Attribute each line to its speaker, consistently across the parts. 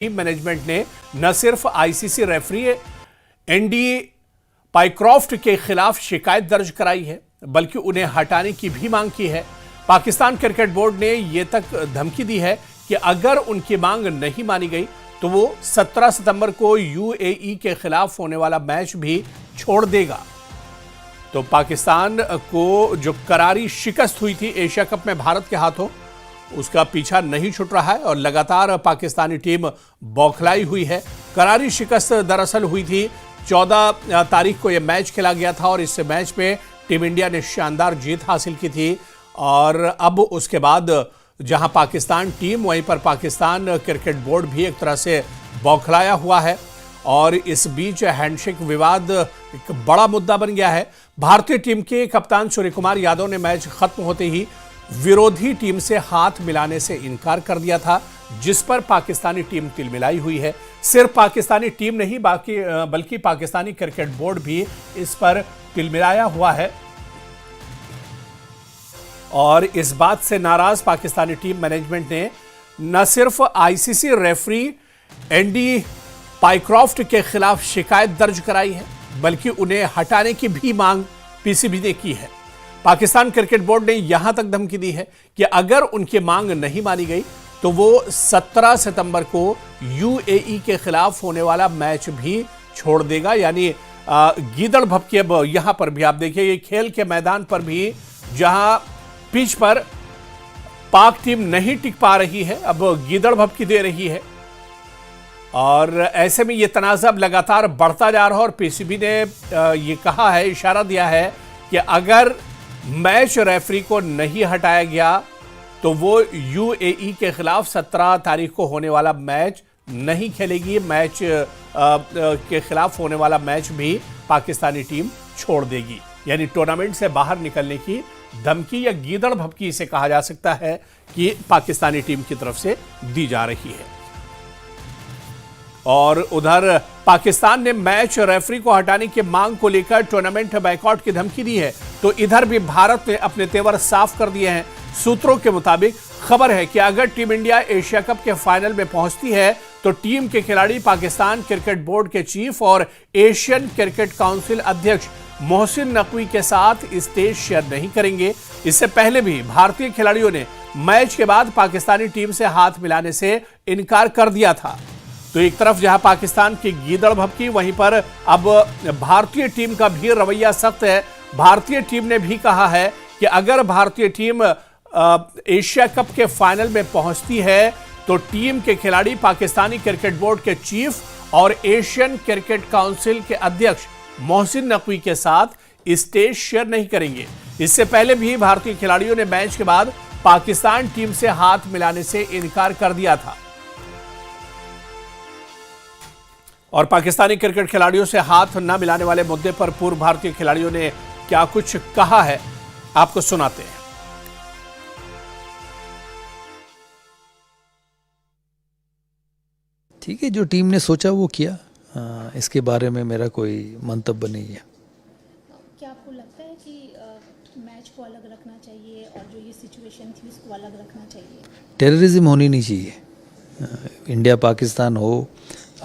Speaker 1: Team management ने न सिर्फ आईसीसी रेफरी एंडी पाइक्रॉफ्ट के खिलाफ शिकायत दर्ज कराई है बल्कि उन्हें हटाने की भी मांग की है। पाकिस्तान क्रिकेट बोर्ड ने यह तक धमकी दी है कि अगर उनकी मांग नहीं मानी गई तो वो 17 सितंबर को यूएई के खिलाफ होने वाला मैच भी छोड़ देगा। तो पाकिस्तान को जो करारी शिकस्त हुई थी एशिया कप में भारत के हाथों, उसका पीछा नहीं छूट रहा है और लगातार पाकिस्तानी टीम बौखलाई हुई है। करारी शिकस्त दरअसल हुई थी 14 तारीख को यह मैच खेला गया था और इस मैच में टीम इंडिया ने शानदार जीत हासिल की थी और अब उसके बाद जहां पाकिस्तान टीम वहीं पर पाकिस्तान क्रिकेट बोर्ड भी एक तरह से बौखलाया हुआ है और इस बीच हैंडशेक विवाद एक बड़ा मुद्दा बन गया है। भारतीय टीम के कप्तान सूर्य कुमार यादव ने मैच खत्म होते ही विरोधी टीम से हाथ मिलाने से इनकार कर दिया था, जिस पर पाकिस्तानी टीम तिलमिलाई हुई है। सिर्फ पाकिस्तानी टीम नहीं बल्कि पाकिस्तानी क्रिकेट बोर्ड भी इस पर तिलमिलाया हुआ है और इस बात से नाराज पाकिस्तानी टीम मैनेजमेंट ने न सिर्फ आईसीसी रेफरी एंडी पाइक्रॉफ्ट के खिलाफ शिकायत दर्ज कराई है बल्कि उन्हें हटाने की भी मांग पीसीबी ने की है। पाकिस्तान क्रिकेट बोर्ड ने यहां तक धमकी दी है कि अगर उनकी मांग नहीं मानी गई तो वो 17 सितंबर को यूएई के खिलाफ होने वाला मैच भी छोड़ देगा। यानी गीदड़ भभकी अब यहां पर भी आप देखिए, ये खेल के मैदान पर भी जहां पिच पर पाक टीम नहीं टिक पा रही है, अब गीदड़ भभकी दे रही है और ऐसे में ये तनाज़ लगातार बढ़ता जा रहा है और पीसीबी ने ये कहा है, इशारा दिया है कि अगर मैच रेफरी को नहीं हटाया गया तो वो यूएई के खिलाफ 17 तारीख को होने वाला मैच नहीं खेलेगी। मैच के खिलाफ होने वाला मैच भी पाकिस्तानी टीम छोड़ देगी। यानी टूर्नामेंट से बाहर निकलने की धमकी या गीदड़ भभकी इसे कहा जा सकता है कि पाकिस्तानी टीम की तरफ से दी जा रही है। और उधर पाकिस्तान ने मैच रेफरी को हटाने की मांग को लेकर टूर्नामेंट बायकॉट की धमकी दी है, तो इधर भी भारत ने अपने तेवर साफ कर दिए हैं। सूत्रों के मुताबिक खबर है कि अगर टीम इंडिया एशिया कप के फाइनल में पहुंचती है तो टीम के खिलाड़ी पाकिस्तान क्रिकेट बोर्ड के चीफ और एशियन क्रिकेट काउंसिल अध्यक्ष मोहसिन नकवी के साथ स्टेज शेयर नहीं करेंगे। इससे पहले भी भारतीय खिलाड़ियों ने मैच के बाद पाकिस्तानी टीम से हाथ मिलाने से इनकार कर दिया था। तो एक तरफ जहां पाकिस्तान की गीदड़ भभकी, वहीं पर अब भारतीय टीम का भी रवैया सख्त है। भारतीय टीम ने भी कहा है कि अगर भारतीय टीम एशिया कप के फाइनल में पहुंचती है तो टीम के खिलाड़ी पाकिस्तानी क्रिकेट बोर्ड के चीफ और एशियन क्रिकेट काउंसिल के अध्यक्ष मोहसिन नकवी के साथ स्टेज शेयर नहीं करेंगे। इससे पहले भी भारतीय खिलाड़ियों ने मैच के बाद पाकिस्तान टीम से हाथ मिलाने से इनकार कर दिया था और पाकिस्तानी क्रिकेट खिलाड़ियों से हाथ न मिलाने वाले मुद्दे पर पूर्व भारतीय खिलाड़ियों ने क्या कुछ कहा है, आपको सुनाते हैं।
Speaker 2: ठीक है, जो टीम ने सोचा वो किया, इसके बारे में मेरा कोई मंतव्य नहीं है।
Speaker 3: क्या आपको लगता है कि मैच को अलग रखना चाहिए और जो ये सिचुएशन थी उसको अलग रखना चाहिए?
Speaker 2: टेररिज्म होनी नहीं चाहिए। इंडिया पाकिस्तान हो,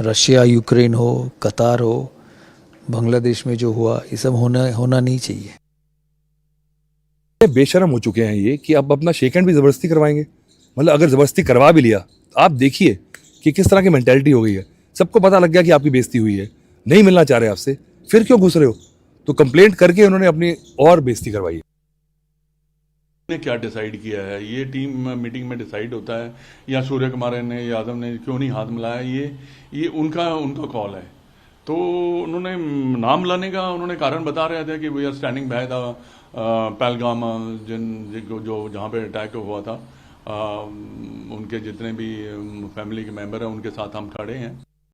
Speaker 2: रशिया यूक्रेन हो, कतार हो, बांग्लादेश में जो हुआ, ये सब होना नहीं चाहिए।
Speaker 4: बेशरम हो चुके हैं ये कि अब अपना शेक हैंड भी जबरदस्ती करवाएंगे। मतलब अगर जबरदस्ती करवा भी लिया तो आप देखिए कि किस तरह की मेंटालिटी हो गई है। सबको पता लग गया कि आपकी बेइज्जती हुई है, नहीं मिलना चाह रहे आपसे, फिर क्यों घुस रहे हो? तो कंप्लेंट करके उन्होंने अपनी और बेइज्जती करवाई।
Speaker 5: ने क्या डिसाइड किया है, ये टीम मीटिंग में डिसाइड होता है या सूर्य कुमार ने यादव ने क्यों नहीं हाथ मिलाया, ये उनका कॉल है। तो उन्होंने नाम लाने का उन्होंने कारण बता रहे थे कि we are standing by the Pahalgam, जो जहाँ पे अटैक हुआ था, उनके जितने भी फैमिली के मेंबर हैं उनके साथ हम खड़े हैं।